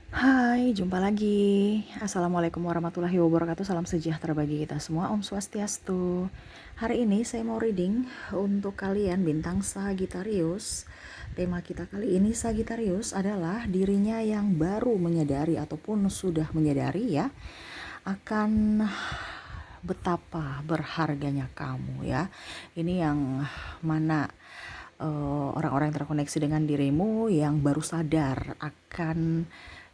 Hai, jumpa lagi. Assalamualaikum warahmatullahi wabarakatuh. Salam sejahtera bagi kita semua. Om Swastiastu. Hari ini saya mau reading untuk kalian bintang Sagittarius. Tema kita kali ini Sagittarius adalah dirinya yang baru menyadari ataupun sudah menyadari ya akan betapa berharganya kamu ya. Ini yang mana orang-orang yang terkoneksi dengan dirimu yang baru sadar akan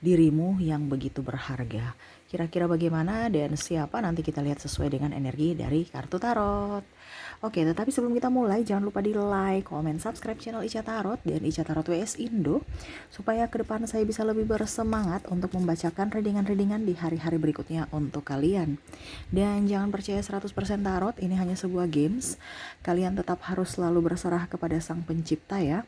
dirimu yang begitu berharga. Kira-kira bagaimana dan siapa, nanti kita lihat sesuai dengan energi dari kartu tarot. Oke, tetapi sebelum kita mulai, jangan lupa di like, komen, subscribe channel Ica Tarot dan Ica Tarot WS Indo, supaya ke depan saya bisa lebih bersemangat untuk membacakan readingan-readingan di hari-hari berikutnya untuk kalian. Dan jangan percaya 100% tarot, ini hanya sebuah games. Kalian tetap harus selalu berserah kepada Sang Pencipta ya.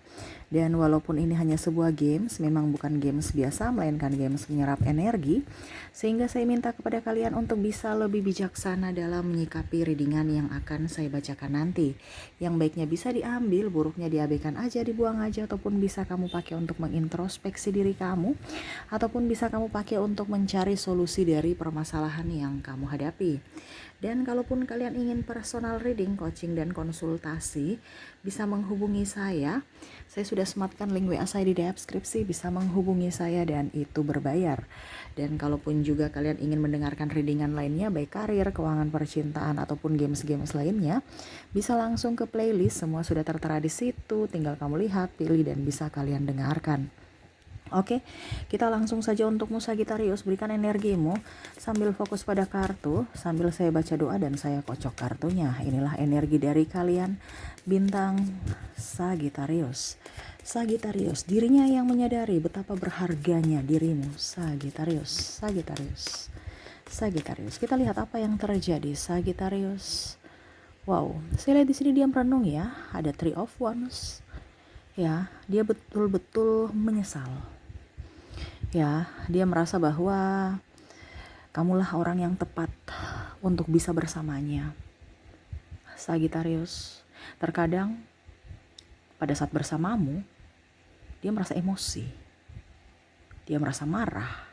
Dan walaupun ini hanya sebuah games, memang bukan games biasa, melainkan games menyerap energi, sehingga saya minta kepada kalian untuk bisa lebih bijaksana dalam menyikapi readingan yang akan saya bacakan nanti. Yang baiknya bisa diambil, buruknya diabaikan aja, dibuang aja, ataupun bisa kamu pakai untuk mengintrospeksi diri kamu, ataupun bisa kamu pakai untuk mencari solusi dari permasalahan yang kamu hadapi. Dan kalaupun kalian ingin personal reading, coaching, dan konsultasi, bisa menghubungi saya. Saya sudah sematkan link WA saya di deskripsi, bisa menghubungi saya dan itu berbayar. Dan kalaupun juga kalian ingin mendengarkan readingan lainnya, baik karir, keuangan, percintaan, ataupun games-games lainnya, bisa langsung ke playlist, semua sudah tertera di situ, tinggal kamu lihat, pilih, dan bisa kalian dengarkan. Oke, kita langsung saja untukmu Sagittarius, berikan energimu sambil fokus pada kartu, sambil saya baca doa dan saya kocok kartunya. Inilah energi dari kalian, bintang Sagittarius. Sagittarius, dirinya yang menyadari betapa berharganya dirimu, Sagittarius, Sagittarius, Sagittarius. Kita lihat apa yang terjadi, Sagittarius. Wow, saya lihat di sini dia merenung ya, ada Three of Wands. Ya, dia betul-betul menyesal. Ya, dia merasa bahwa kamulah orang yang tepat untuk bisa bersamanya. Sagittarius, terkadang pada saat bersamamu, dia merasa emosi. Dia merasa marah,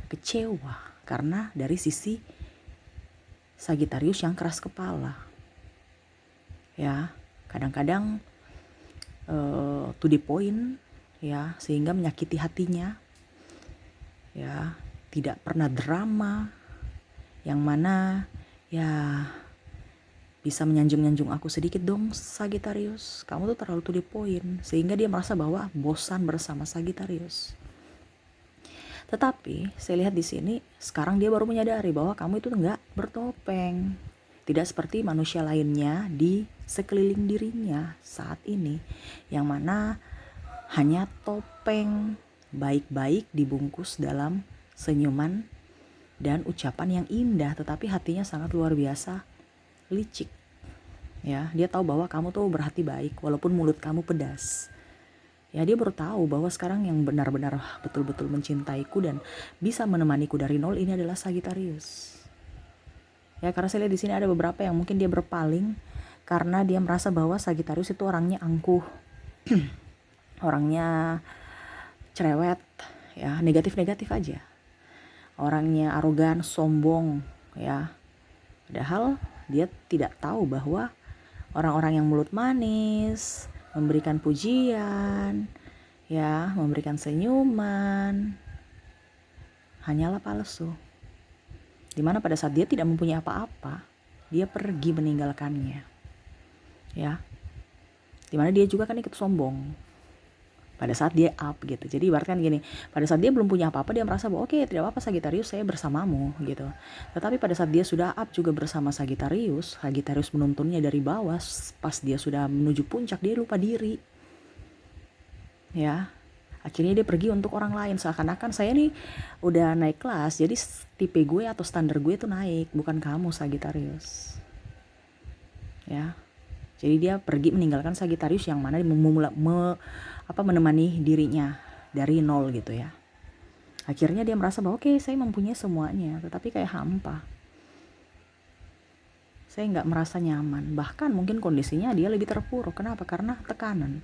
kecewa, karena dari sisi Sagittarius yang keras kepala. Ya, kadang-kadang to the point, ya, sehingga menyakiti hatinya. Ya, tidak pernah drama, yang mana ya bisa menyanjung-nyanjung aku sedikit dong Sagittarius, kamu tuh terlalu to the point, sehingga dia merasa bahwa bosan bersama Sagittarius. Tetapi saya lihat di sini sekarang dia baru menyadari bahwa kamu itu enggak bertopeng, tidak seperti manusia lainnya di sekeliling dirinya saat ini, yang mana hanya topeng baik-baik dibungkus dalam senyuman dan ucapan yang indah, tetapi hatinya sangat luar biasa licik. Ya, dia tahu bahwa kamu tuh berhati baik walaupun mulut kamu pedas. Ya, dia baru tahu bahwa sekarang yang benar-benar betul-betul mencintaiku dan bisa menemaniku dari nol ini adalah Sagittarius. Ya, karena saya lihat di sini ada beberapa yang mungkin dia berpaling karena dia merasa bahwa Sagittarius itu orangnya angkuh. Orangnya cerewet, ya, negatif-negatif aja. Orangnya arogan, sombong, ya. Padahal dia tidak tahu bahwa orang-orang yang mulut manis, memberikan pujian, ya, memberikan senyuman, hanyalah palsu. Dimana pada saat dia tidak mempunyai apa-apa, dia pergi meninggalkannya. Ya. Dimana dia juga kan ikut sombong pada saat dia up gitu. Jadi ibaratkan gini, pada saat dia belum punya apa-apa, dia merasa bahwa oke, tidak apa-apa Sagittarius, saya bersamamu gitu. Tetapi pada saat dia sudah up juga bersama Sagittarius, Sagittarius menuntunnya dari bawah, pas dia sudah menuju puncak dia lupa diri. Ya, akhirnya dia pergi untuk orang lain, seakan-akan saya nih udah naik kelas, jadi tipe gue atau standar gue itu naik, bukan kamu Sagittarius. Ya, jadi dia pergi meninggalkan Sagittarius yang mana menemani dirinya dari nol gitu ya. Akhirnya dia merasa bahwa oke, saya mempunyai semuanya, tetapi kayak hampa. Saya nggak merasa nyaman, bahkan mungkin kondisinya dia lebih terpuruk. Kenapa? Karena tekanan.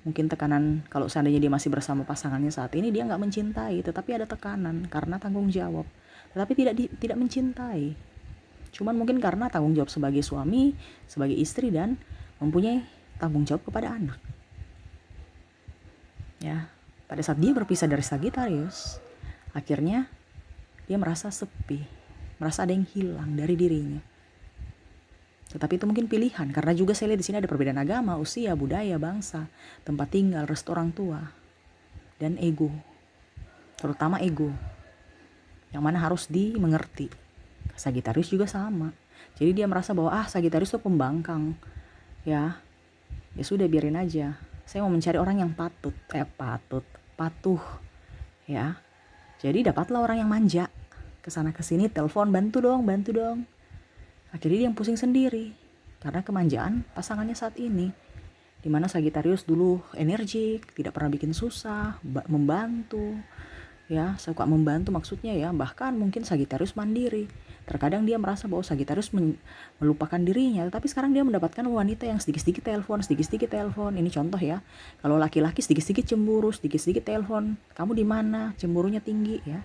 Mungkin tekanan kalau seandainya dia masih bersama pasangannya saat ini, dia nggak mencintai, tetapi ada tekanan karena tanggung jawab. Tetapi tidak mencintai. Cuman mungkin karena tanggung jawab sebagai suami, sebagai istri, dan mempunyai tanggung jawab kepada anak. Ya, pada saat dia berpisah dari Sagittarius, akhirnya dia merasa sepi, merasa ada yang hilang dari dirinya. Tetapi itu mungkin pilihan, karena juga saya lihat di sini ada perbedaan agama, usia, budaya, bangsa, tempat tinggal, restu orang tua, dan ego. Terutama ego, yang mana harus dimengerti. Sagittarius juga sama. Jadi dia merasa bahwa Sagittarius itu pembangkang. Ya sudah, biarin aja. Saya mau mencari orang yang patuh. Ya. Jadi dapatlah orang yang manja. Kesana kesini telepon, bantu dong. Akhirnya dia yang pusing sendiri karena kemanjaan pasangannya saat ini, dimana Sagittarius dulu energik, tidak pernah bikin susah, membantu, ya suka membantu maksudnya ya. Bahkan mungkin Sagittarius mandiri. Terkadang dia merasa bahwa Sagittarius melupakan dirinya, tetapi sekarang dia mendapatkan wanita yang sedikit-sedikit telepon. Ini contoh ya. Kalau laki-laki sedikit-sedikit cemburu, sedikit-sedikit telepon, kamu di mana? Cemburunya tinggi ya.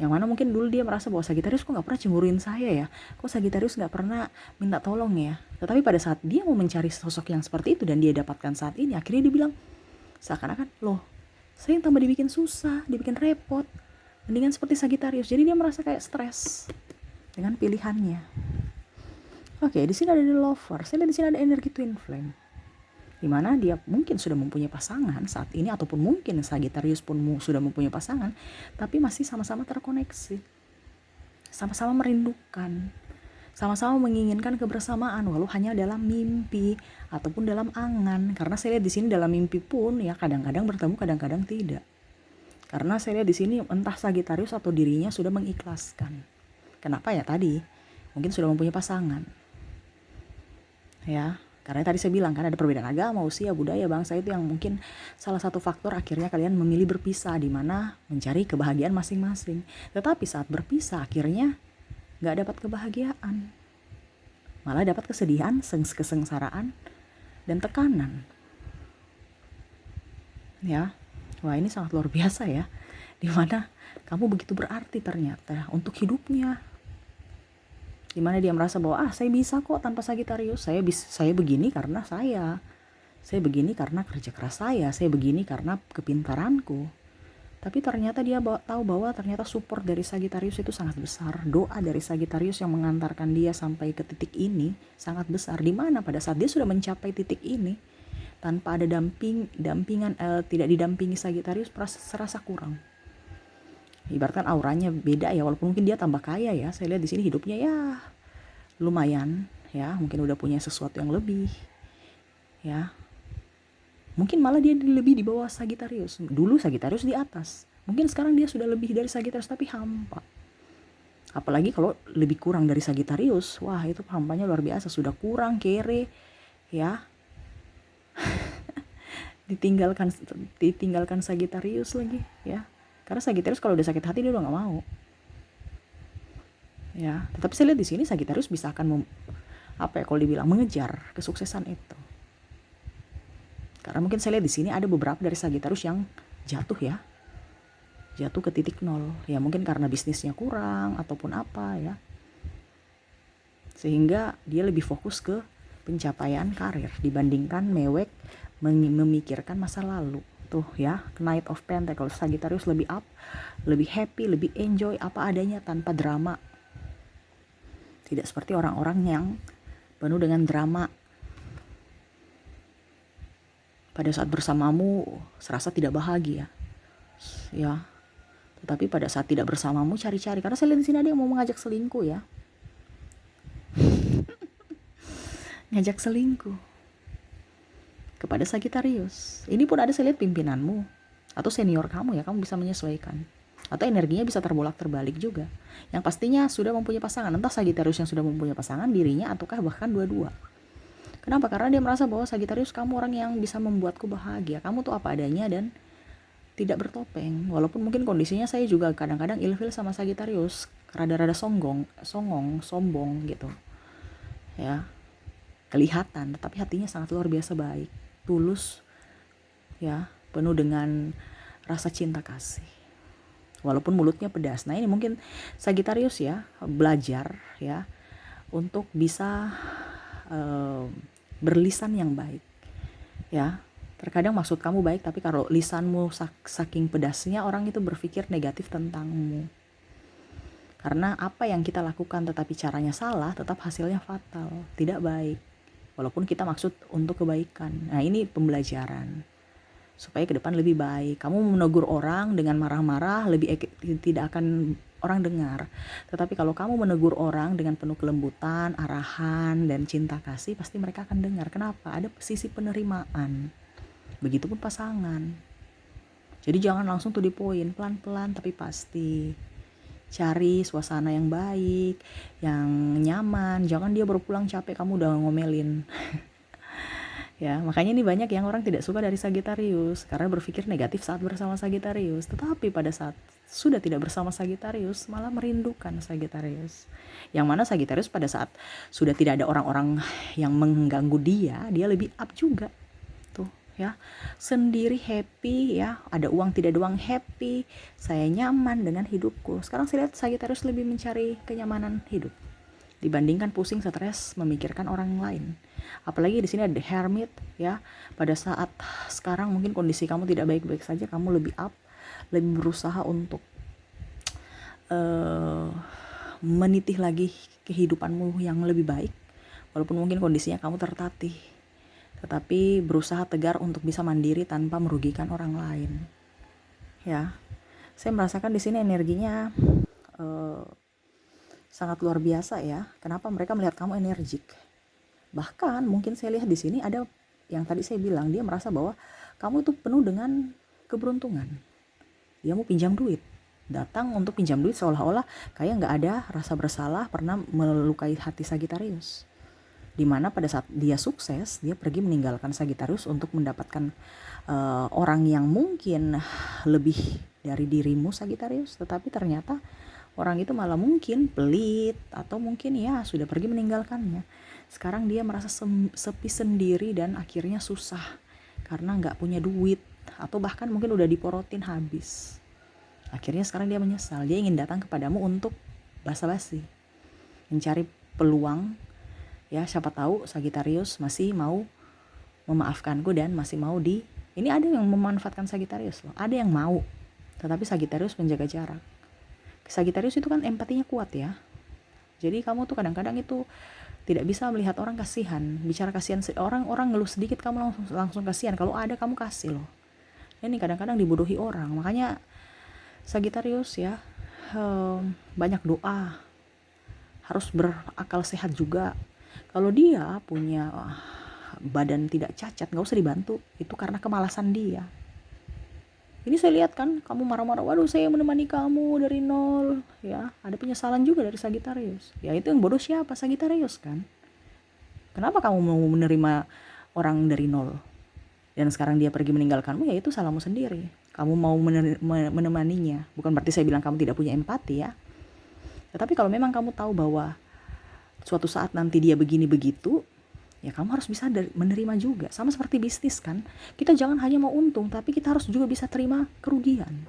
Yang mana mungkin dulu dia merasa bahwa Sagittarius kok gak pernah cemburuin saya ya, kok Sagittarius gak pernah minta tolong ya. Tetapi pada saat dia mau mencari sosok yang seperti itu dan dia dapatkan saat ini, akhirnya dia bilang seakan-akan, loh saya yang tambah dibikin susah, dibikin repot, mendingan seperti Sagittarius. Jadi dia merasa kayak stres dengan pilihannya. Oke, di sini ada The Lover. Saya lihat di sini ada energi Twin Flame, dimana dia mungkin sudah mempunyai pasangan saat ini, ataupun mungkin Sagittarius pun sudah mempunyai pasangan, tapi masih sama-sama terkoneksi, sama-sama merindukan, sama-sama menginginkan kebersamaan, walau hanya dalam mimpi ataupun dalam angan. Karena saya lihat di sini dalam mimpi pun ya kadang-kadang bertemu, kadang-kadang tidak. Karena saya lihat di sini entah Sagittarius atau dirinya sudah mengikhlaskan. Kenapa ya tadi? Mungkin sudah mempunyai pasangan. Ya. Karena tadi saya bilang kan ada perbedaan agama, usia, budaya, bangsa, itu yang mungkin salah satu faktor akhirnya kalian memilih berpisah, di mana mencari kebahagiaan masing-masing. Tetapi saat berpisah akhirnya gak dapat kebahagiaan, malah dapat kesedihan, kesengsaraan, dan tekanan. Ya, wah ini sangat luar biasa ya, di mana kamu begitu berarti ternyata untuk hidupnya. Dimana dia merasa bahwa saya bisa kok tanpa Sagittarius, saya begini karena saya begini karena kerja keras saya begini karena kepintaranku. Tapi ternyata dia tahu bahwa ternyata support dari Sagittarius itu sangat besar. Doa dari Sagittarius yang mengantarkan dia sampai ke titik ini sangat besar. Dimana pada saat dia sudah mencapai titik ini tanpa ada dampingan, tidak didampingi Sagittarius, serasa kurang. Ibaratkan auranya beda ya, walaupun mungkin dia tambah kaya ya. Saya lihat di sini hidupnya ya lumayan ya, mungkin udah punya sesuatu yang lebih ya. Mungkin malah dia lebih di bawah Sagittarius. Dulu Sagittarius di atas, mungkin sekarang dia sudah lebih dari Sagittarius tapi hampa. Apalagi kalau lebih kurang dari Sagittarius, wah itu hampanya luar biasa. Sudah kurang kere ya. ditinggalkan Sagittarius lagi ya. Karena Sagittarius kalau udah sakit hati dia udah nggak mau. Ya, tetapi saya lihat di sini Sagittarius bisa akan kalau dibilang mengejar kesuksesan itu. Karena mungkin saya lihat di sini ada beberapa dari Sagittarius yang jatuh ya. Jatuh ke titik nol. Ya mungkin karena bisnisnya kurang ataupun apa ya. Sehingga dia lebih fokus ke pencapaian karir dibandingkan mewek memikirkan masa lalu. Tuh ya, Knight of Pentacles. Sagittarius lebih up, lebih happy, lebih enjoy apa adanya tanpa drama. Tidak seperti orang-orang yang penuh dengan drama. Pada saat bersamamu serasa tidak bahagia. Ya. Tetapi pada saat tidak bersamamu cari-cari. Karena saya lihat di sini ada yang mau mengajak selingkuh ya. Ngajak selingkuh kepada Sagittarius. Ini pun ada saya lihat pimpinanmu atau senior kamu ya, kamu bisa menyesuaikan. Atau energinya bisa terbolak-terbalik juga. Yang pastinya sudah mempunyai pasangan, entah Sagittarius yang sudah mempunyai pasangan dirinya ataukah bahkan dua-dua. Kenapa? Karena dia merasa bahwa Sagittarius kamu orang yang bisa membuatku bahagia. Kamu tuh apa adanya dan tidak bertopeng. Walaupun mungkin kondisinya saya juga kadang-kadang ilfil sama Sagittarius, rada-rada songong, sombong gitu. Ya. Kelihatan, tetapi hatinya sangat luar biasa baik, tulus, ya, penuh dengan rasa cinta kasih. Walaupun mulutnya pedas. Nah ini mungkin Sagittarius ya, belajar ya untuk bisa berlisan yang baik ya. Terkadang maksud kamu baik, tapi kalau lisanmu saking pedasnya, orang itu berpikir negatif tentangmu. Karena apa yang kita lakukan tetapi caranya salah, tetap hasilnya fatal, tidak baik. Walaupun kita maksud untuk kebaikan. Nah ini pembelajaran supaya ke depan lebih baik. Kamu menegur orang dengan marah-marah, tidak akan orang dengar. Tetapi kalau kamu menegur orang dengan penuh kelembutan, arahan, dan cinta kasih, pasti mereka akan dengar. Kenapa? Ada sisi penerimaan. Begitupun pasangan. Jadi jangan langsung to the point, pelan-pelan tapi pasti. Cari suasana yang baik, yang nyaman. Jangan dia baru pulang capek, kamu udah ngomelin. Ya, makanya ini banyak yang orang tidak suka dari Sagittarius karena berpikir negatif saat bersama Sagittarius. Tetapi pada saat sudah tidak bersama Sagittarius, malah merindukan Sagittarius. Yang mana Sagittarius pada saat sudah tidak ada orang-orang yang mengganggu dia lebih up juga. Tuh, ya. Sendiri happy ya, ada uang tidak ada uang happy, saya nyaman dengan hidupku. Sekarang saya lihat Sagittarius lebih mencari kenyamanan hidup dibandingkan pusing stres memikirkan orang lain. Apalagi di sini ada The Hermit ya. Pada saat sekarang mungkin kondisi kamu tidak baik-baik saja, kamu lebih up, lebih berusaha untuk menitih lagi kehidupanmu yang lebih baik. Walaupun mungkin kondisinya kamu tertatih, tetapi berusaha tegar untuk bisa mandiri tanpa merugikan orang lain. Ya, saya merasakan di sini energinya sangat luar biasa ya. Kenapa mereka melihat kamu energik? Bahkan mungkin saya lihat di sini ada yang tadi saya bilang, dia merasa bahwa kamu itu penuh dengan keberuntungan. Dia mau pinjam duit, datang untuk pinjam duit seolah-olah kayak nggak ada rasa bersalah pernah melukai hati Sagittarius. Dimana pada saat dia sukses, dia pergi meninggalkan Sagittarius untuk mendapatkan orang yang mungkin lebih dari dirimu Sagittarius, tetapi ternyata orang itu malah mungkin pelit atau mungkin ya sudah pergi meninggalkannya. Sekarang dia merasa sepi sendiri dan akhirnya susah karena nggak punya duit atau bahkan mungkin udah diporotin habis. Akhirnya sekarang dia menyesal. Dia ingin datang kepadamu untuk basa-basi, mencari peluang. Ya siapa tahu Sagittarius masih mau memaafkanku dan masih mau ini ada yang memanfaatkan Sagittarius loh. Ada yang mau, tetapi Sagittarius menjaga jarak. Sagittarius itu kan empatinya kuat ya. Jadi kamu tuh kadang-kadang itu tidak bisa melihat orang kasihan. Bicara kasihan orang ngeluh sedikit kamu langsung kasihan. Kalau ada kamu kasih loh. Ini kadang-kadang dibodohi orang. Makanya Sagittarius ya, banyak doa. Harus berakal sehat juga. Kalau dia punya badan tidak cacat, gak usah dibantu. Itu karena kemalasan dia. Ini saya lihat kan kamu marah-marah, waduh saya menemani kamu dari nol ya. Ada penyesalan juga dari Sagittarius. Ya itu yang bodoh siapa? Sagittarius kan. Kenapa kamu mau menerima orang dari nol dan sekarang dia pergi meninggalkanmu? Ya itu salahmu sendiri. Kamu mau menemaninya. Bukan berarti saya bilang kamu tidak punya empati ya. Tetapi kalau memang kamu tahu bahwa suatu saat nanti dia begini begitu, ya kamu harus bisa menerima juga. Sama seperti bisnis kan, kita jangan hanya mau untung, tapi kita harus juga bisa terima kerugian.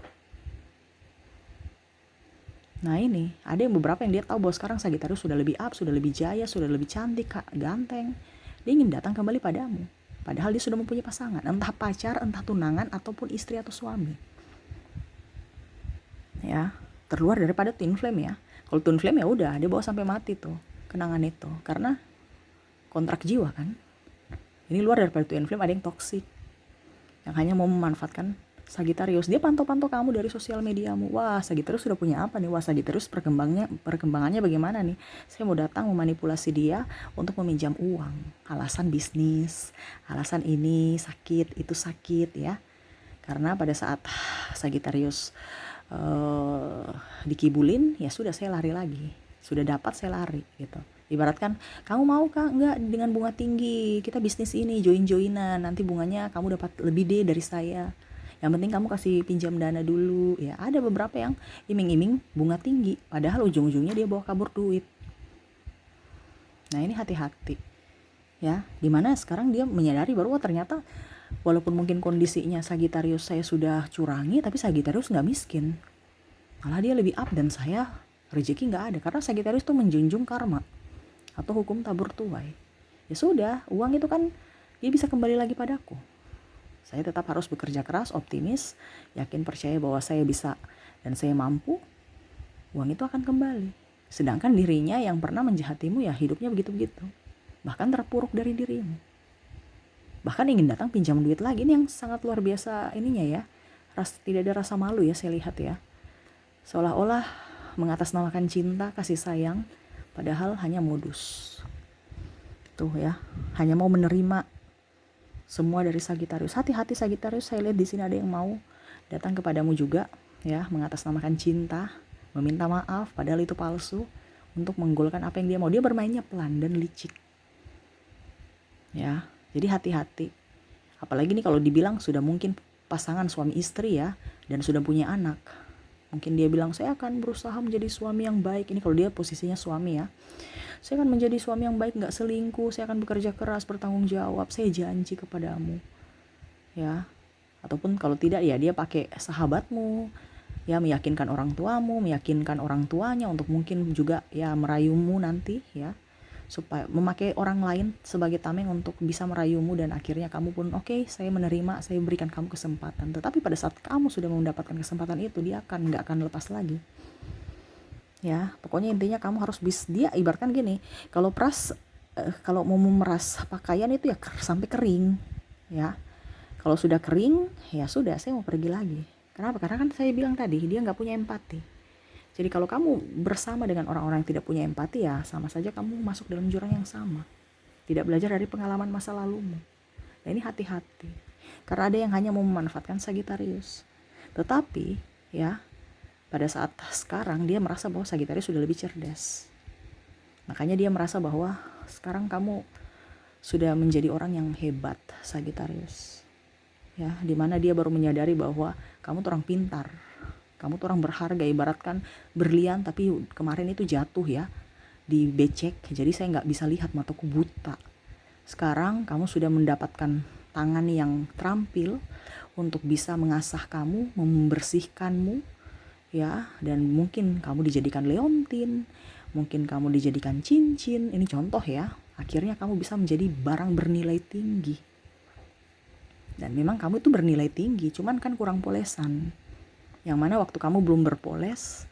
Nah ini, ada yang beberapa yang dia tahu bahwa sekarang Sagittarius sudah lebih up, sudah lebih jaya, sudah lebih cantik, ganteng. Dia ingin datang kembali padamu. Padahal dia sudah mempunyai pasangan, entah pacar, entah tunangan, ataupun istri atau suami. Ya, terluar daripada twin flame ya. Kalau twin flame ya udah, dia bawa sampai mati tuh kenangan itu, karena kontrak jiwa kan. Ini luar daripada twin flame, ada yang toksik yang hanya mau memanfaatkan Sagittarius. Dia pantau-pantau kamu dari sosial mediamu. Wah Sagittarius sudah punya apa nih? Wah Sagittarius perkembangannya bagaimana nih? Saya mau datang memanipulasi dia untuk meminjam uang. Alasan bisnis, alasan ini sakit, itu sakit ya. Karena pada saat Sagittarius dikibulin, ya sudah saya lari lagi. Sudah dapat saya lari gitu. Ibaratkan, kamu mau kah? Enggak, dengan bunga tinggi. Kita bisnis ini, join-joinan. Nanti bunganya kamu dapat lebih deh dari saya. Yang penting kamu kasih pinjam dana dulu. Ya, ada beberapa yang iming-iming bunga tinggi. Padahal ujung-ujungnya dia bawa kabur duit. Nah, ini hati-hati. Ya, dimana sekarang dia menyadari bahwa ternyata Walaupun mungkin kondisinya Sagittarius saya sudah curangi, tapi Sagittarius nggak miskin. Malah dia lebih up dan saya rezeki nggak ada. Karena Sagittarius tuh menjunjung karma atau hukum tabur tuai. Ya sudah, uang itu kan dia bisa kembali lagi padaku. Saya tetap harus bekerja keras, optimis, yakin percaya bahwa saya bisa dan saya mampu, uang itu akan kembali. Sedangkan dirinya yang pernah menjahatimu ya hidupnya begitu-begitu. Bahkan terpuruk dari dirimu. Bahkan ingin datang pinjam duit lagi. Ini yang sangat luar biasa ininya ya. Tidak ada rasa malu ya saya lihat ya. Seolah-olah mengatasnamakan cinta, kasih sayang, padahal hanya modus. Tuh ya, hanya mau menerima semua dari Sagittarius. Hati-hati Sagittarius, saya lihat di sini ada yang mau datang kepadamu juga ya, mengatasnamakan cinta, meminta maaf padahal itu palsu, untuk menggolkan apa yang dia mau. Dia bermainnya pelan dan licik. Ya, jadi hati-hati. Apalagi nih kalau dibilang sudah mungkin pasangan suami istri ya, dan sudah punya anak. Mungkin dia bilang, saya akan berusaha menjadi suami yang baik. Ini kalau dia posisinya suami ya. Saya akan menjadi suami yang baik, gak selingkuh. Saya akan bekerja keras, bertanggung jawab. Saya janji kepadamu. Ya. Ataupun kalau tidak ya dia pakai sahabatmu. Ya, meyakinkan orang tuamu, meyakinkan orang tuanya untuk mungkin juga ya merayumu nanti ya. Supaya memakai orang lain sebagai tameng untuk bisa merayumu, dan akhirnya kamu pun oke, saya menerima, saya berikan kamu kesempatan. Tetapi pada saat kamu sudah mendapatkan kesempatan itu, dia nggak akan lepas lagi. Ya, pokoknya intinya kamu harus dia ibaratkan gini, kalau mau memeras pakaian itu ya sampai kering, ya. Kalau sudah kering, ya sudah, saya mau pergi lagi. Kenapa? Karena kan saya bilang tadi, dia nggak punya empati. Jadi kalau kamu bersama dengan orang-orang yang tidak punya empati ya sama saja kamu masuk dalam jurang yang sama. Tidak belajar dari pengalaman masa lalumu. Nah ini hati-hati. Karena ada yang hanya mau memanfaatkan Sagittarius. Tetapi ya pada saat sekarang dia merasa bahwa Sagittarius sudah lebih cerdas. Makanya dia merasa bahwa sekarang kamu sudah menjadi orang yang hebat, Sagittarius. Ya, dimana dia baru menyadari bahwa kamu tuh orang pintar. Kamu tuh orang berharga, ibaratkan berlian tapi kemarin itu jatuh ya, dibecek, jadi saya nggak bisa lihat, mataku buta. Sekarang kamu sudah mendapatkan tangan yang terampil untuk bisa mengasah kamu, membersihkanmu ya, dan mungkin kamu dijadikan leontin, mungkin kamu dijadikan cincin, ini contoh ya. Akhirnya kamu bisa menjadi barang bernilai tinggi. Dan memang kamu itu bernilai tinggi, cuman kan kurang polesan. Yang mana waktu kamu belum berpoles,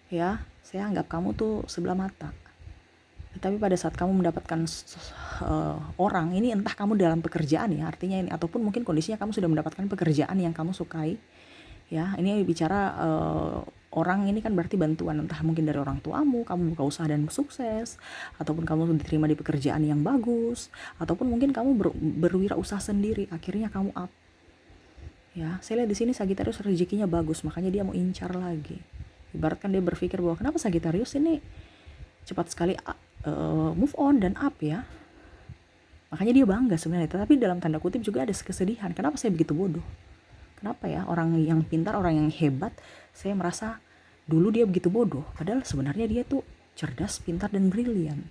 ya, saya anggap kamu tuh sebelah mata. Tapi pada saat kamu mendapatkan orang, ini entah kamu dalam pekerjaan ya, artinya ini, ataupun mungkin kondisinya kamu sudah mendapatkan pekerjaan yang kamu sukai, ya, ini bicara orang ini kan berarti bantuan, entah mungkin dari orang tuamu, kamu buka usaha dan sukses, ataupun kamu diterima di pekerjaan yang bagus, ataupun mungkin kamu berwirausaha sendiri, akhirnya kamu up. Ya, saya lihat di sini Sagittarius rezekinya bagus, makanya dia mau incar lagi. Ibaratkan dia berpikir bahwa kenapa Sagittarius ini cepat sekali move on dan up ya. Makanya dia bangga sebenarnya, tetapi dalam tanda kutip juga ada kesedihan. Kenapa saya begitu bodoh? Kenapa ya orang yang pintar, orang yang hebat, saya merasa dulu dia begitu bodoh, padahal sebenarnya dia tuh cerdas, pintar dan brilian.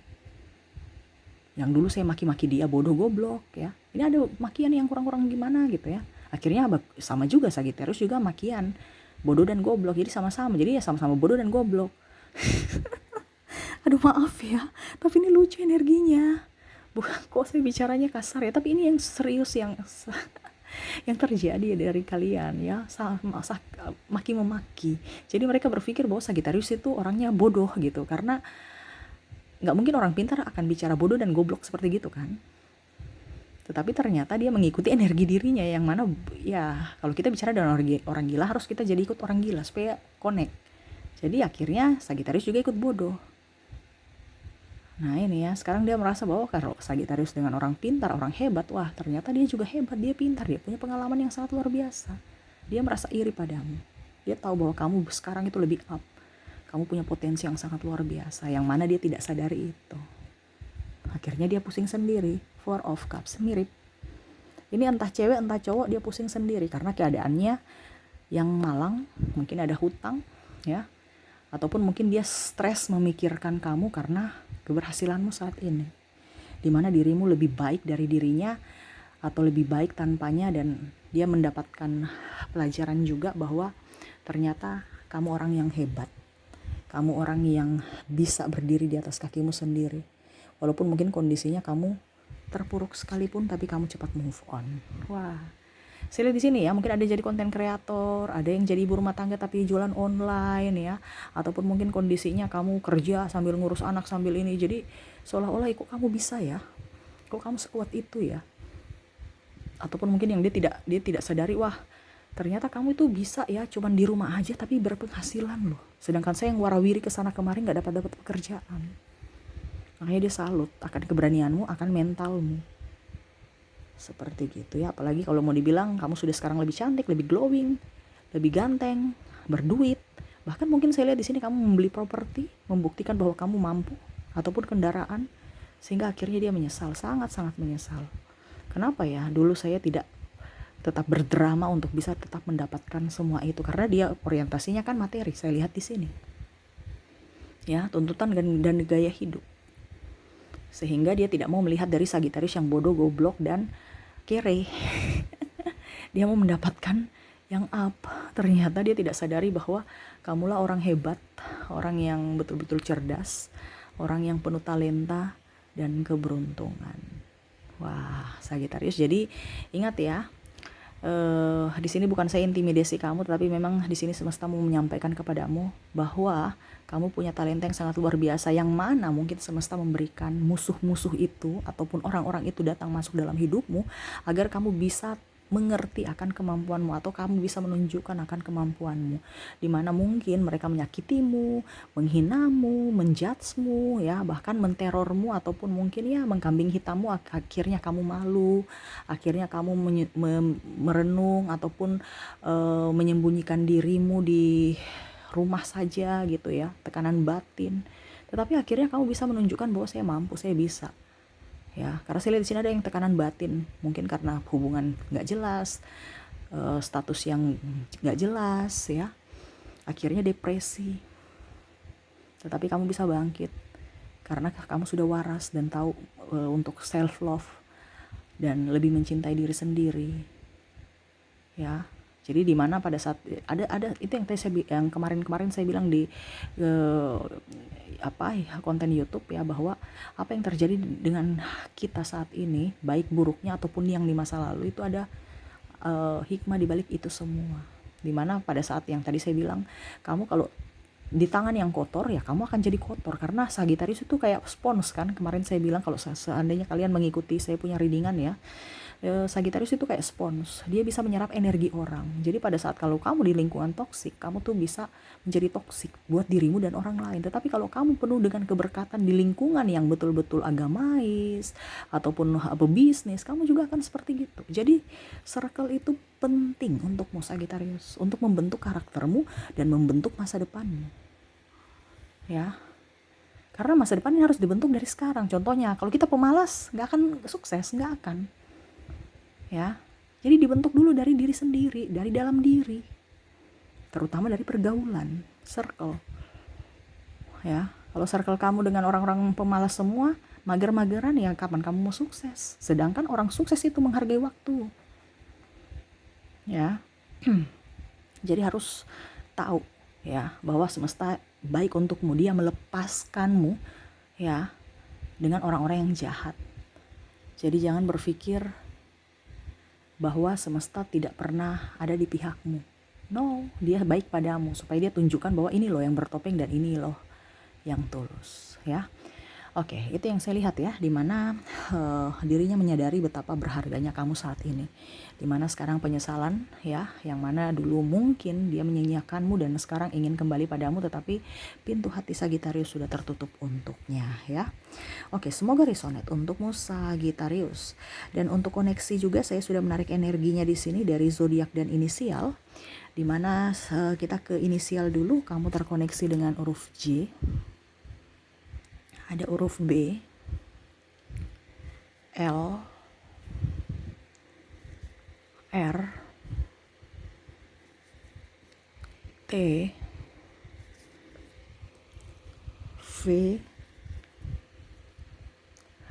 Yang dulu saya maki-maki dia bodoh, goblok ya. Ini ada makian yang kurang-kurang gimana gitu ya. Akhirnya sama juga Sagittarius juga makian bodoh dan goblok, jadi sama-sama, jadi ya sama-sama bodoh dan goblok. Aduh maaf ya, tapi ini lucu energinya. Bukan kok saya bicaranya kasar ya, tapi ini yang serius, yang terjadi dari kalian ya, maki memaki. Jadi mereka berpikir bahwa Sagittarius itu orangnya bodoh gitu, karena nggak mungkin orang pintar akan bicara bodoh dan goblok seperti gitu kan. Tetapi ternyata dia mengikuti energi dirinya, yang mana ya kalau kita bicara dengan orang gila harus kita jadi ikut orang gila supaya connect. Jadi akhirnya Sagittarius juga ikut bodoh. Nah ini ya, sekarang dia merasa bahwa kalau Sagittarius dengan orang pintar, orang hebat, wah ternyata dia juga hebat, dia pintar, dia punya pengalaman yang sangat luar biasa. Dia merasa iri padamu. Dia tahu bahwa kamu sekarang itu lebih up. Kamu punya potensi yang sangat luar biasa, yang mana dia tidak sadari itu. Akhirnya dia pusing sendiri. Four of Cups mirip. Ini entah cewek entah cowok, dia pusing sendiri karena keadaannya yang malang, mungkin ada hutang ya, ataupun mungkin dia stres memikirkan kamu karena keberhasilanmu saat ini, dimana dirimu lebih baik dari dirinya, atau lebih baik tanpanya, dan dia mendapatkan pelajaran juga bahwa ternyata kamu orang yang hebat, kamu orang yang bisa berdiri di atas kakimu sendiri. Walaupun mungkin kondisinya kamu terpuruk sekalipun, tapi kamu cepat move on. Wah, saya lihat di sini ya, mungkin ada jadi konten kreator, ada yang jadi ibu rumah tangga tapi jualan online ya, ataupun mungkin kondisinya kamu kerja sambil ngurus anak sambil ini, jadi seolah-olah kok kamu bisa ya, kok kamu sekuat itu ya. Ataupun mungkin yang dia tidak sadari, wah ternyata kamu itu bisa ya, cuman di rumah aja tapi berpenghasilan loh. Sedangkan saya yang warawiri kesana kemarin nggak dapat pekerjaan. Makanya dia salut akan keberanianmu, akan mentalmu. Seperti gitu ya. Apalagi kalau mau dibilang kamu sudah sekarang lebih cantik, lebih glowing, lebih ganteng, berduit. Bahkan mungkin saya lihat di sini kamu membeli properti, membuktikan bahwa kamu mampu, ataupun kendaraan, sehingga akhirnya dia menyesal, sangat-sangat menyesal. Kenapa ya dulu saya tidak tetap berdrama untuk bisa tetap mendapatkan semua itu, karena dia orientasinya kan materi. Saya lihat di sini ya, tuntutan dan gaya hidup, sehingga dia tidak mau melihat dari Sagitarius yang bodoh, goblok, dan kere. Dia mau mendapatkan yang up. Ternyata dia tidak sadari bahwa kamulah orang hebat, orang yang betul-betul cerdas, orang yang penuh talenta dan keberuntungan. Wah, Sagitarius. Jadi ingat ya, di sini bukan saya intimidasi kamu, tapi memang di sini semesta mau menyampaikan kepadamu bahwa kamu punya talenta yang sangat luar biasa, yang mana mungkin semesta memberikan musuh-musuh itu ataupun orang-orang itu datang masuk dalam hidupmu agar kamu bisa mengerti akan kemampuanmu, atau kamu bisa menunjukkan akan kemampuanmu, dimana mungkin mereka menyakitimu, menghinamu, menjudgemu ya, bahkan menterormu, ataupun mungkin ya mengkambing hitammu. Akhirnya kamu malu, akhirnya kamu merenung ataupun menyembunyikan dirimu di rumah saja gitu ya, tekanan batin. Tetapi akhirnya kamu bisa menunjukkan bahwa saya mampu, saya bisa. Ya, karena saya lihat di sini ada yang tekanan batin, mungkin karena hubungan nggak jelas, status yang nggak jelas ya, akhirnya depresi. Tetapi kamu bisa bangkit karena kamu sudah waras dan tahu untuk self love dan lebih mencintai diri sendiri. Ya, jadi di mana pada saat ada itu yang kemarin saya bilang di konten YouTube ya, bahwa apa yang terjadi dengan kita saat ini, baik buruknya ataupun yang di masa lalu, itu ada hikmah di balik itu semua. Dimana pada saat yang tadi saya bilang, kamu kalau di tangan yang kotor ya kamu akan jadi kotor, karena Sagitarius itu kayak spons kan. Kemarin saya bilang kalau seandainya kalian mengikuti saya punya readingan ya, Sagitarius itu kayak spons, dia bisa menyerap energi orang. Jadi pada saat kalau kamu di lingkungan toksik, kamu tuh bisa menjadi toksik buat dirimu dan orang lain. Tetapi kalau kamu penuh dengan keberkatan di lingkungan yang betul-betul agamais ataupun bisnis, kamu juga akan seperti gitu. Jadi circle itu penting untukmu Sagitarius, untuk membentuk karaktermu dan membentuk masa depanmu ya. Karena masa depan ini harus dibentuk dari sekarang. Contohnya kalau kita pemalas, nggak akan sukses, nggak akan ya. Jadi dibentuk dulu dari diri sendiri, dari dalam diri, terutama dari pergaulan, circle ya. Kalau circle kamu dengan orang-orang pemalas semua, mager-mageran, ya kapan kamu mau sukses? Sedangkan orang sukses itu menghargai waktu ya. Jadi harus tahu ya bahwa semesta baik untukmu, dia melepaskanmu ya dengan orang-orang yang jahat. Jadi jangan berpikir bahwa semesta tidak pernah ada di pihakmu. No, dia baik padamu supaya dia tunjukkan bahwa ini loh yang bertopeng dan ini loh yang tulus ya. Oke, itu yang saya lihat ya, dimana dirinya menyadari betapa berharganya kamu saat ini, dimana sekarang penyesalan ya, yang mana dulu mungkin dia menyanyiakanmu dan sekarang ingin kembali padamu, tetapi pintu hati Sagitarius sudah tertutup untuknya ya. Oke, semoga resonate untukmu Sagitarius. Dan untuk koneksi juga saya sudah menarik energinya di sini dari zodiak dan inisial, dimana kita ke inisial dulu. Kamu terkoneksi dengan huruf J, ada huruf B, L, R, T, V,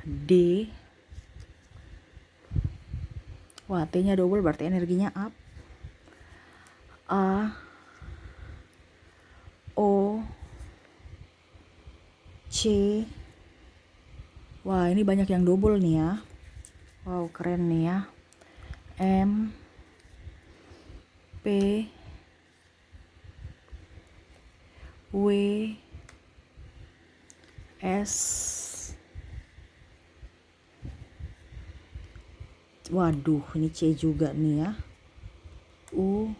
D, Wah, T-nya double berarti energinya up. A, O, C. Wah, ini banyak yang double nih ya. Wow, keren nih ya. M, P, W, S. Waduh, ini C juga nih ya. U,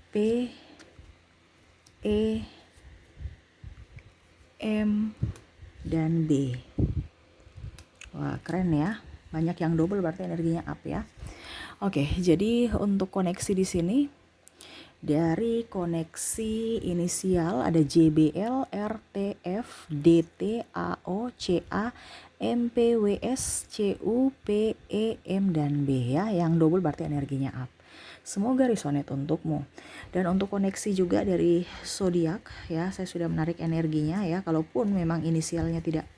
P, E, M, dan B. Wah, keren ya. Banyak yang double berarti energinya up ya. Oke, jadi untuk koneksi di sini dari koneksi inisial ada JBL, RTF, DT, AO, CA, MPWS, CU, PE, M, dan B ya. Yang double berarti energinya up. Semoga resonate untukmu. Dan untuk koneksi juga dari zodiak ya, saya sudah menarik energinya ya. Kalaupun memang inisialnya tidak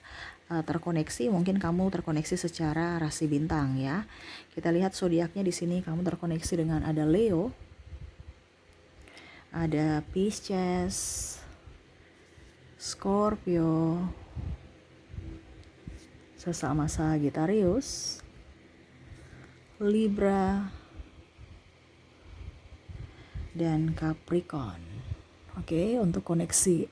terkoneksi, mungkin kamu terkoneksi secara rasi bintang ya. Kita lihat zodiaknya di sini, kamu terkoneksi dengan ada Leo, ada Pisces, Scorpio, sesama Sagittarius, Libra, dan Capricorn. Oke, untuk koneksi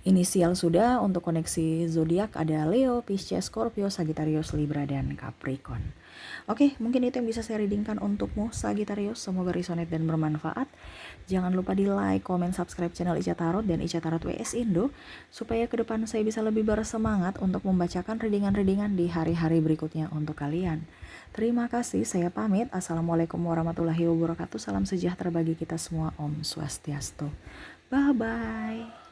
inisial sudah, untuk koneksi zodiak ada Leo, Pisces, Scorpio, Sagittarius, Libra, dan Capricorn. Oke, mungkin itu yang bisa saya readingkan untukmu Sagittarius. Semoga resonate dan bermanfaat. Jangan lupa di like, comment, subscribe channel Ica Tarot dan Ica Tarot WS Indo supaya ke depan saya bisa lebih bersemangat untuk membacakan readingan-readingan di hari-hari berikutnya untuk kalian. Terima kasih, saya pamit. Assalamualaikum warahmatullahi wabarakatuh. Salam sejahtera bagi kita semua. Om Swastiastu. Bye-bye.